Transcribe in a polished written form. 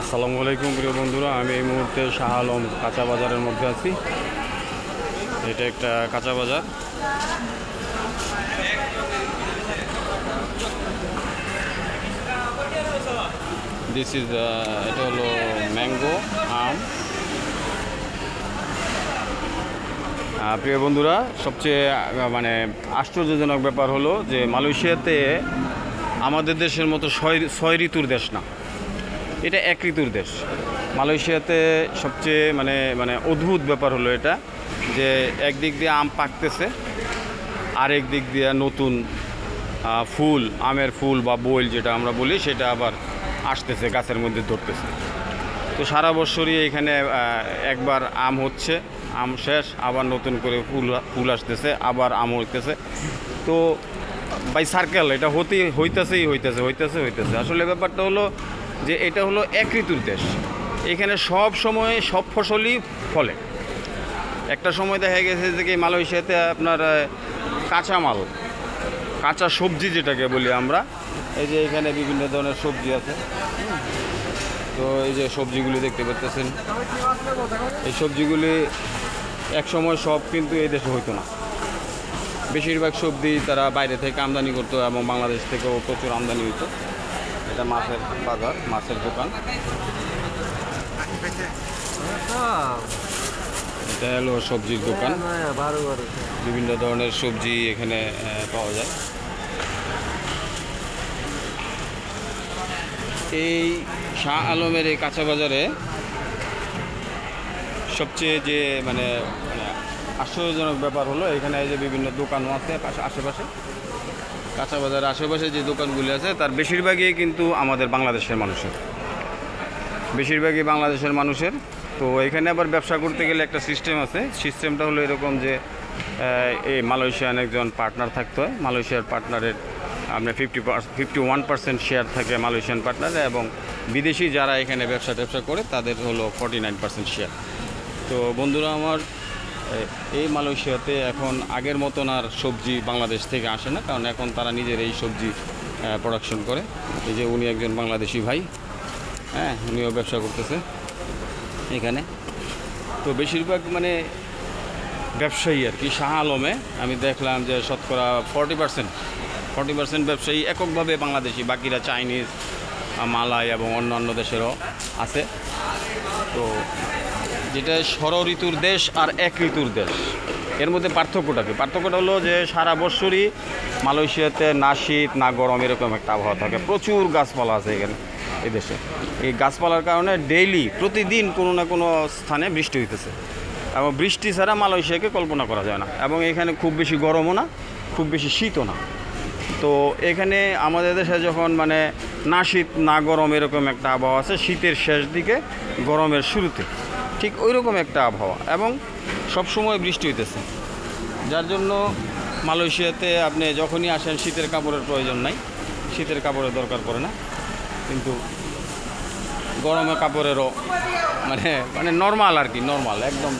আসসালামু আলাইকুম প্রিয় বন্ধুরা, আমি এই মুহূর্তে শাহ আলম কাঁচা বাজারের মধ্যে আছি। এটা একটা কাঁচা বাজার। এটা হলো ম্যাঙ্গো আম। প্রিয় বন্ধুরা, সবচেয়ে আশ্চর্যজনক ব্যাপার হলো যে মালয়েশিয়াতে আমাদের দেশের মতো ছয় ঋতুর দেশ না, এটা এক ঋতুর দেশ। মালয়েশিয়াতে সবচেয়ে অদ্ভুত ব্যাপার হলো এটা যে একদিক দিয়ে আম পাকতেছে, আরেক দিক দিয়ে নতুন ফুল, আমের ফুল বা বইল যেটা আমরা বলি, সেটা আবার আসতেছে, গাছের মধ্যে ধরতেছে। তো সারা বছরই এখানে একবার আম হচ্ছে, আম শেষ, আবার নতুন করে ফুল আসতেছে, আবার আম হইতেছে। তো বাই সার্কেল এটা হইতেছে। আসলে ব্যাপারটা হলো যে এটা হলো এক ঋতুর দেশ। এখানে সব সময় সব ফসলই ফলে। একটা সময় দেখা গেছে যে কি মালয়েশিয়াতে আপনার কাঁচামাল, কাঁচা সবজি যেটাকে বলি আমরা, এই যে এখানে বিভিন্ন ধরনের সবজি আছে। তো এই যে সবজিগুলি দেখতে পাচ্ছেন, এই সবজিগুলি এক সময় সব কিন্তু এই দেশে হইতো না। বেশিরভাগ সবজি তারা বাইরে থেকে আমদানি করতো এবং বাংলাদেশ থেকেও প্রচুর আমদানি হইতো। এটা মাছের বাজার, মাছের দোকান। এটা হলো সবজির দোকান, বিভিন্ন ধরনের সবজি এখানে পাওয়া যায়। এই শাহ আলমের এই কাঁচা বাজারে সবচেয়ে যে আশ্চর্যজনক ব্যাপার হলো এখানে এই যে বিভিন্ন দোকানও আছে আশেপাশে। কাঁচা বাজারের আশেপাশে যে দোকানগুলি আছে তার বেশিরভাগই কিন্তু আমাদের বাংলাদেশের মানুষের। তো এখানে আবার ব্যবসা করতে গেলে একটা সিস্টেম আছে। সিস্টেমটা হলো এরকম যে এই মালয়েশিয়ান একজন পার্টনার থাকতে হয়। মালয়েশিয়ার পার্টনারের আপনার 51% শেয়ার থাকে মালয়েশিয়ান পার্টনারে, এবং বিদেশি যারা এখানে ব্যবসা করে তাদের হলো 49% শেয়ার। তো বন্ধুরা আমার, এই মালয়েশিয়াতে এখন আগের মতন আর সবজি বাংলাদেশ থেকে আসে না, কারণ এখন তারা নিজের এই সবজি প্রোডাকশন করে। এই যে উনি একজন বাংলাদেশি ভাই, হ্যাঁ, উনিও ব্যবসা করতেছে এখানে। তো বেশিরভাগ ব্যবসায়ী আর কি শাহ আলমে আমি দেখলাম যে শতকরা 40% ব্যবসায়ী এককভাবে বাংলাদেশি, বাকিরা চাইনিজ, মালয় এবং অন্যান্য দেশেরও আছে। তো যেটা ষড় ঋতুর দেশ আর এক ঋতুর দেশ, এর মধ্যে পার্থক্যটা হলো যে সারা বছরই মালয়েশিয়াতে না শীত না গরম এরকম একটা আবহাওয়া থাকে। প্রচুর গাছপালা আছে এখানে এই দেশে। এই গাছপালার কারণে প্রতিদিন কোনো না কোনো স্থানে বৃষ্টি হইতেছে, এবং বৃষ্টি ছাড়া মালয়েশিয়াকে কল্পনা করা যায় না। এবং এখানে খুব বেশি গরমও না, খুব বেশি শীতও না। তো এখানে আমাদের দেশে যখন না শীত না গরম এরকম একটা আবহাওয়া আছে, শীতের শেষ দিকে গরমের শুরুতে ঠিক ওই রকম একটা আবহাওয়া, এবং সবসময় বৃষ্টি হইতেছে। যার জন্য মালয়েশিয়াতে আপনি যখনই আসেন শীতের কাপড়ের প্রয়োজন নাই, শীতের কাপড়ের দরকার পড়ে না, কিন্তু গরমের কাপড়েরও নর্মাল আর কি, নর্মাল একদম।